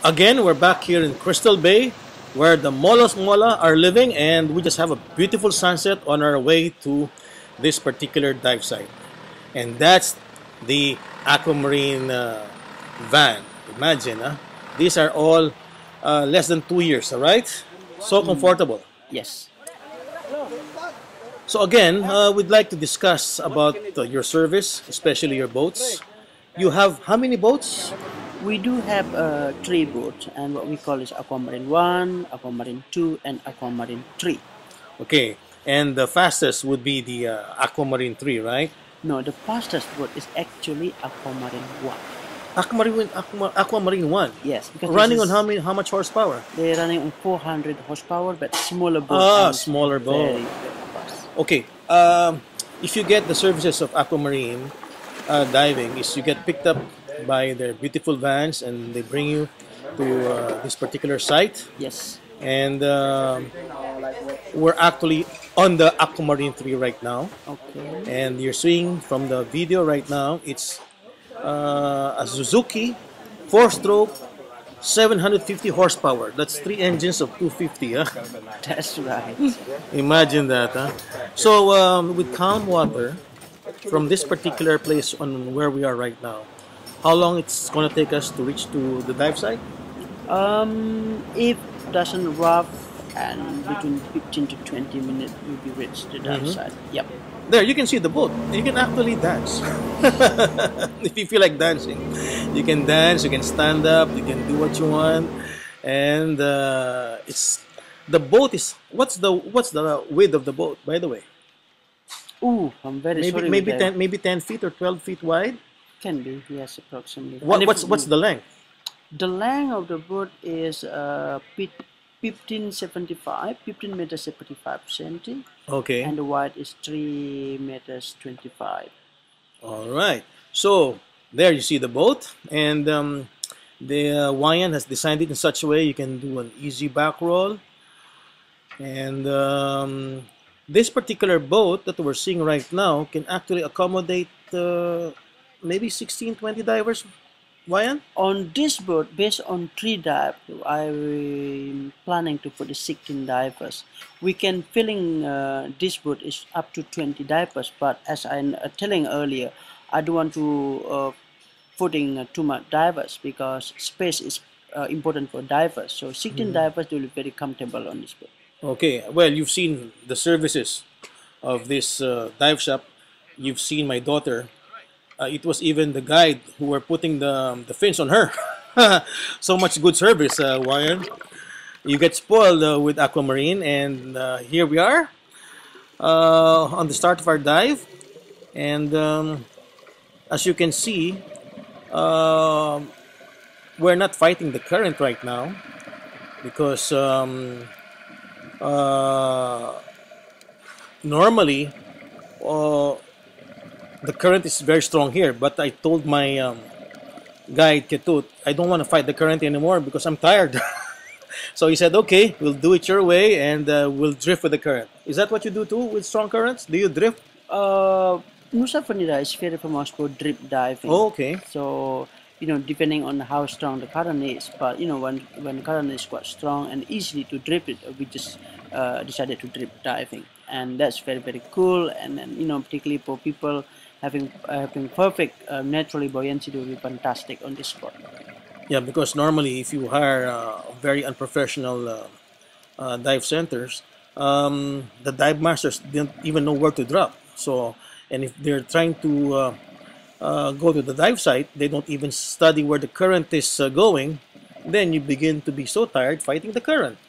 Again, we're back here in Crystal Bay where the Molos Mola are living, and we just have a beautiful sunset on our way to this particular dive site. And that's the aquamarine van. Imagine, these are all less than 2 years, all right? So comfortable. Yes. So again, we'd like to discuss about your service, especially your boats. You have how many boats? We do have three boats, and what we call is Aquamarine 1, Aquamarine 2, and Aquamarine 3. Okay, and the fastest would be the Aquamarine 3, right? No, the fastest boat is actually Aquamarine 1. Aquamarine 1? Yes. Because running on how much horsepower? They're running on 400 horsepower, but smaller boat. Ah, smaller boat. Very fast. Okay, if you get the services of Aquamarine diving, is you get picked up by their beautiful vans and they bring you to this particular site. Yes. And we're actually on the Aquamarine 3 right now. Okay. And you're seeing from the video right now, it's a Suzuki 4-stroke 750 horsepower. That's 3 engines of 250. That's right. Imagine that. So with calm water from this particular place on where we are right now, how long it's going to take us to reach to the dive site? If doesn't rough, and between 15 to 20 minutes we'll be reached the dive site. Yep. There, you can see the boat. You can actually dance. If you feel like dancing, you can dance. You can stand up. You can do what you want. And it's the boat is what's the width of the boat, by the way? Ooh, I'm very sorry. Maybe 10 feet or 12 feet wide. Can be, yes, approximately. What's the length? The length of the boat is 15 meters 75 centi. Okay. And the width is 3 meters 25. All right. So there you see the boat, and the Hawaiian has designed it in such a way you can do an easy back roll. And this particular boat that we're seeing right now can actually accommodate maybe 16-20 divers. Hawaiian? On this boat, based on 3 dives, I'm planning to put the 16 divers. We can filling this boat is up to 20 divers, but as I'm telling earlier, I don't want to putting too much divers because space is important for divers. So 16 divers will be very comfortable on this boat. Okay, well, you've seen the services of this dive shop. You've seen my daughter. It was even the guide who were putting the fins on her. So much good service, Hawaiian. You get spoiled with Aquamarine, and here we are on the start of our dive. And as you can see, we're not fighting the current right now because normally the current is very strong here, but I told my guide Ketut, I don't want to fight the current anymore because I'm tired. So he said, okay, we'll do it your way, and we'll drift with the current. Is that what you do too with strong currents? Do you drift? Nusa Penida is very famous for drift diving. Oh, okay. So, depending on how strong the current is, but when the current is quite strong and easily to drift it, we just decided to drift diving, and that's very, very cool. And then, particularly for people having perfect naturally buoyancy, it will be fantastic on this spot. Yeah, because normally if you hire very unprofessional dive centers, the dive masters didn't even know where to drop. So, and if they're trying to go to the dive site, they don't even study where the current is going, then you begin to be so tired fighting the current.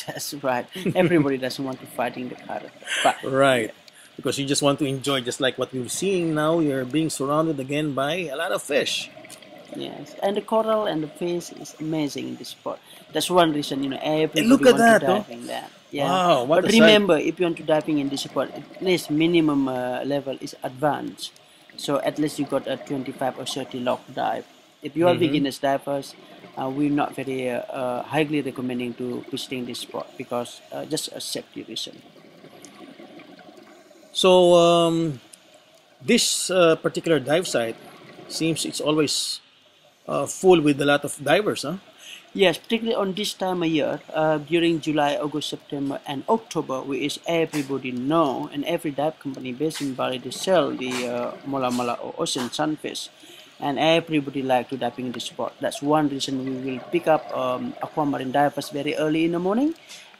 That's right. Everybody doesn't want to fighting the current. But, right. Because you just want to enjoy, just like what we're seeing now. You're being surrounded again by a lot of fish. Yes, and the coral and the fish is amazing in this spot. That's one reason, everybody look at wants that, to diving there. Yeah. Wow, what but a remember, if you want to diving in this spot, at least minimum level is advanced. So at least you got a 25 or 30 log dive. If you are beginners divers, we're not very highly recommending to visiting this spot because just a safety reason. So this particular dive site seems it's always full with a lot of divers, huh? Yes, particularly on this time of year, during July, August, September, and October, which everybody know, and every dive company based in Bali, they sell the mola mola or ocean sunfish, and everybody like to diving in the spot. That's one reason we will pick up aquamarine divers very early in the morning,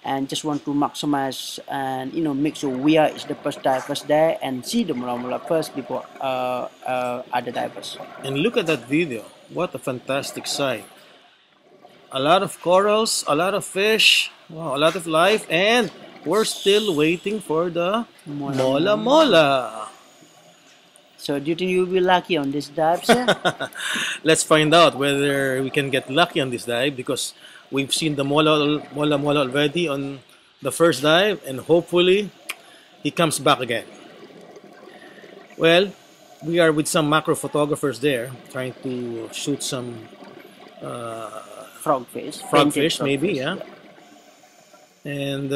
and just want to maximize and make sure we are is the first divers there and see the mola mola first before other divers. And look at that video. What a fantastic sight. A lot of corals, a lot of fish, wow, a lot of life, and we're still waiting for the mola mola. So do you think you'll be lucky on this dive, sir? Let's find out whether we can get lucky on this dive, because we've seen the mola already on the first dive, and hopefully he comes back again. Well, we are with some macro photographers there trying to shoot some Frogfish, maybe, yeah. And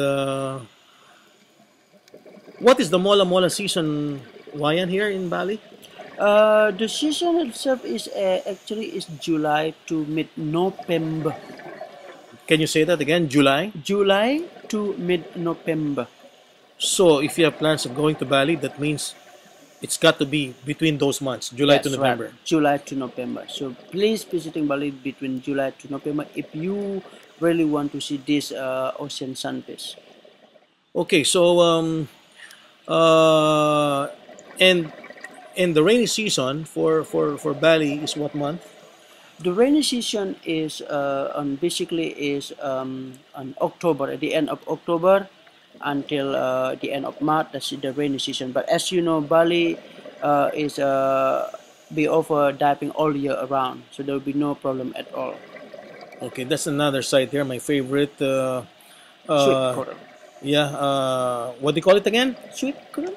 what is the mola mola season, Wayan, here in Bali? The season itself is actually is July to mid-November. Can you say that again? July? July to mid-November. So if you have plans of going to Bali, that means it's got to be between those months, July to November. Right. July to November. So please visiting Bali between July to November if you really want to see this ocean sunfish. Okay, so and the rainy season for Bali is what month? The rainy season is on October, at the end of October until the end of March. That's the rainy season. But as you know, Bali is be offer diving all year around, so there will be no problem at all. Okay, that's another site there. My favorite. Sweet coral. Yeah. What do you call it again? Sweet coral.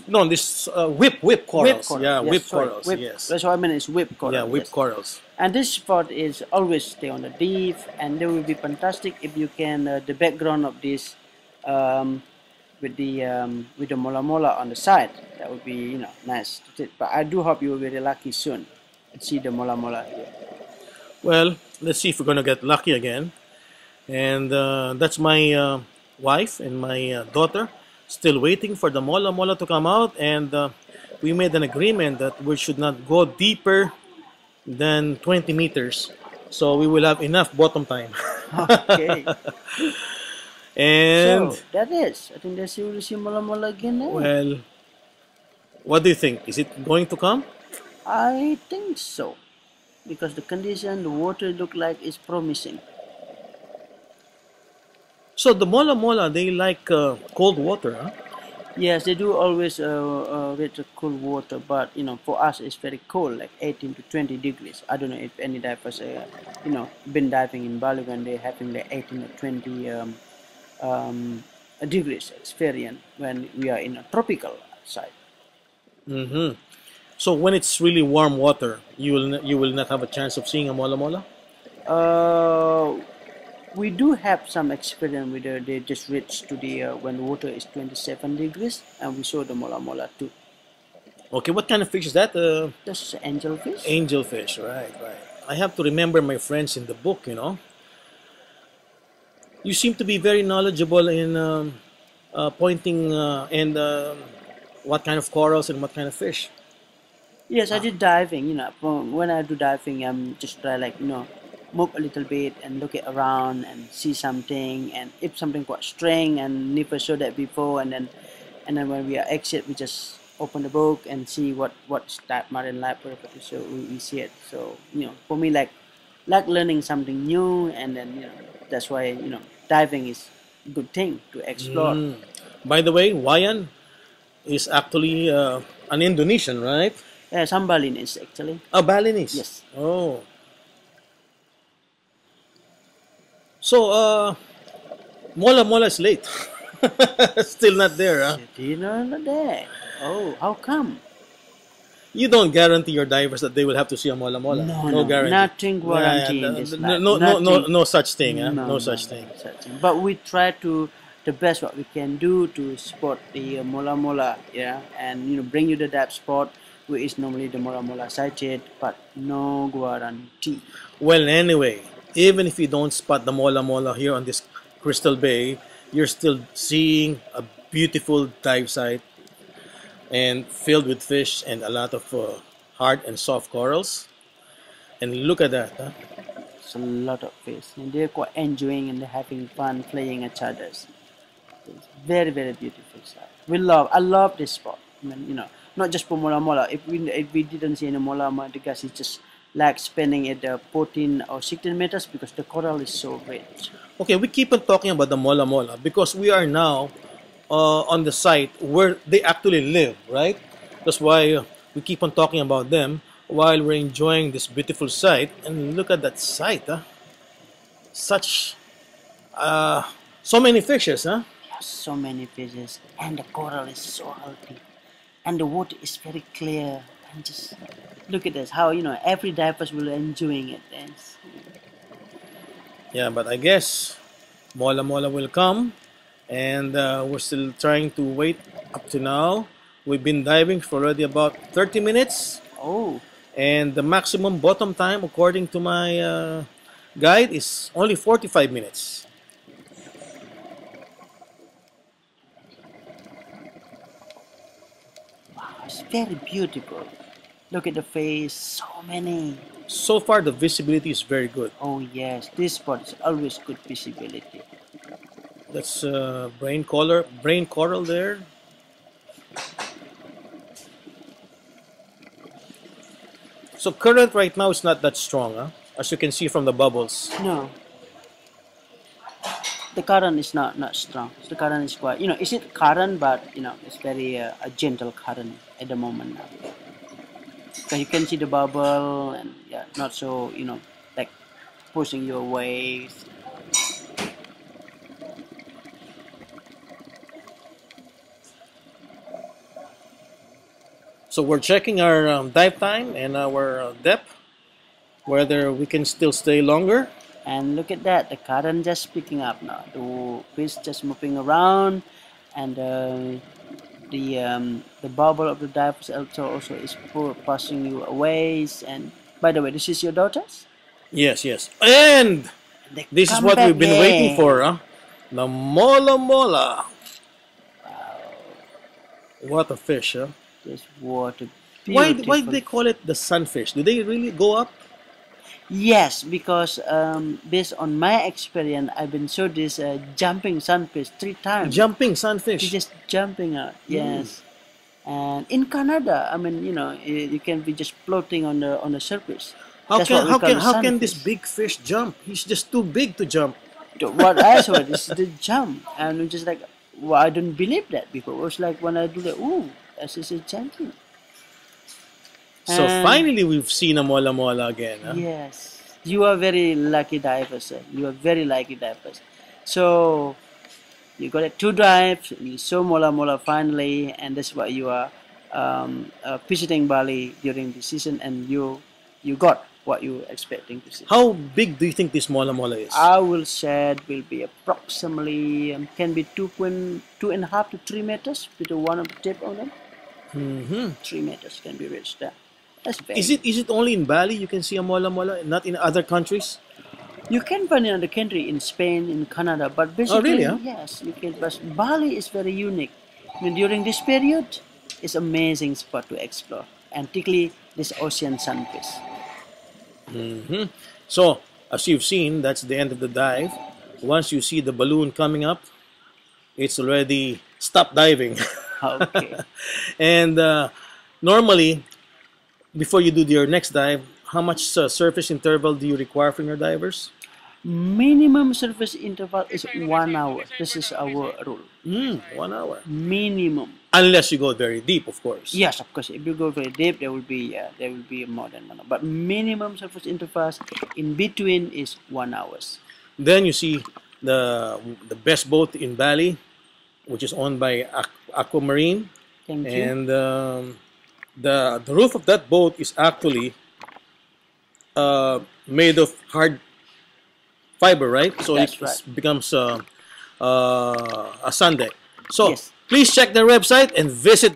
No, this whip corals. Coral. Yeah, yes, whip sorry. corals. Yes. That's what I mean. It's whip coral. Yeah, whip yes. corals. And this spot is always stay on the deep, and they will be fantastic if you can the background of this with the mola mola on the side. That would be nice. But I do hope you will be really lucky soon and see the mola mola here. Well, let's see if we're gonna get lucky again. And that's my wife and my daughter still waiting for the mola mola to come out, and we made an agreement that we should not go deeper than 20 meters, so we will have enough bottom time. Okay. And so that is. I think that's you will see mola mola again now. well, what do you think? Is it going to come? I think so, because the condition, the water look like is promising. So the mola mola, they like cold water, huh? Yes, they do always with the cool water, but for us it's very cold, like 18 to 20 degrees. I don't know if any divers been diving in Bali when they're having like 18 or 20 degrees experience when we are in a tropical side. Mm-hmm. So when it's really warm water, you will not have a chance of seeing a mola mola? We do have some experience with they just reached to the when the water is 27 degrees, and we saw the mola mola too. Okay, what kind of fish is that? That's angelfish. Angelfish, right. I have to remember my friends in the book, You seem to be very knowledgeable in pointing and what kind of corals and what kind of fish. Yes, I did diving. When I do diving, I'm just try move a little bit and look it around and see something, and if something quite strange and never saw that before, and then when we are exit, we just open the book and see what's that marine life, so we see it. So for me, like learning something new, and then that's why diving is a good thing to explore. By the way, Wayan is actually an Indonesian, right? Yeah, some Balinese actually. Oh, Balinese. Yes. Oh. So, mola mola is late. Still not there, huh? Still not there. Oh, how come? You don't guarantee your divers that they will have to see a mola mola. No guarantee. Nothing guarantee in this life. No such thing, huh? No such thing. But we try to the best what we can do to spot the mola mola, yeah, and bring you to that spot which is normally the mola mola sighted, but no guarantee. Well, anyway, even if you don't spot the mola mola here on this Crystal Bay, you're still seeing a beautiful dive site and filled with fish and a lot of hard and soft corals. And look at that, huh? It's a lot of fish, and they're quite enjoying and they're having fun playing each others. It's very very beautiful site. I love this spot. I mean, not just for mola mola. If we didn't see any mola mola, the guys is just like spending at 14 or 16 meters because the coral is so rich. Okay, we keep on talking about the mola mola because we are now on the site where they actually live, right? That's why we keep on talking about them while we're enjoying this beautiful site. And look at that site, huh? Such, so many fishes, huh? So many fishes, and the coral is so healthy, and the water is very clear. And just look at this, how every divers will enjoying it. And Yeah, but I guess mola mola will come, and we're still trying to wait up to now. We've been diving for already about 30 minutes, oh, and the maximum bottom time, according to my guide, is only 45 minutes. it's very beautiful. Look at the face, so many. So far, the visibility is very good. Oh yes, this spot is always good visibility. That's brain coral there. So current right now is not that strong, huh? As you can see from the bubbles. No, the current is not strong. The current is quite, is it current, but it's very a gentle current at the moment now. So you can see the bubble, and yeah, not so like pushing you away. So we're checking our dive time and our depth, whether we can still stay longer. And look at that, the current just picking up now. The fish just moving around, and the bubble of the dive also is passing you away. And by the way, this is your daughters. Yes, yes. And They this is come what back we've been waiting again. for, huh? The mola mola. What a fish, huh? This water, Why beautiful. do they call it the sunfish? Do they really go up? Yes, because based on my experience, I've been saw this jumping sunfish 3 times. Jumping sunfish. They're just jumping out. Yes, and in Canada, I mean, you can be just floating on the surface. How That's can what we how call can the how can this sunfish. big fish jump? He's just too big to jump. What I saw is the jump, and I'm just like, well, I don't believe that before. It was like when I do that, ooh, this is a jumping. So And finally, we've seen a mola mola again. Huh? yes, you are very lucky divers, sir. You are very lucky divers. So you got 2 dives, you saw mola mola finally, and that's why you are visiting Bali during the season, and you got what you were expecting to see. How big do you think this mola mola is? I will say it will be approximately can be 2.5 to 3 meters between one of the tip on them. 3 meters can be reached there. That's very. Is it only in Bali you can see a mola mola, not in other countries? You can find it in the country, in Spain, in Canada, but Oh, basically, really? Huh? yes, you can. But Bali is very unique. I mean, during this period, it's amazing spot to explore, and particularly this ocean sunfish. So, as you've seen, that's the end of the dive. Once you see the balloon coming up, it's already stop diving. Okay. And normally, before you do your next dive, how much surface interval do you require from your divers? Minimum surface interval is 1 hour. This is our rule. 1 hour. Minimum. Unless you go very deep, of course. Yes, of course. If you go very deep, there will be more than 1 hour. But minimum surface intervals in between is 1 hour. Then you see the best boat in Bali, which is owned by Aquamarine. Thank you. And the roof of that boat is actually made of hard fiber, right? So That's it right. becomes a sun deck. So Yes. please check their website and visit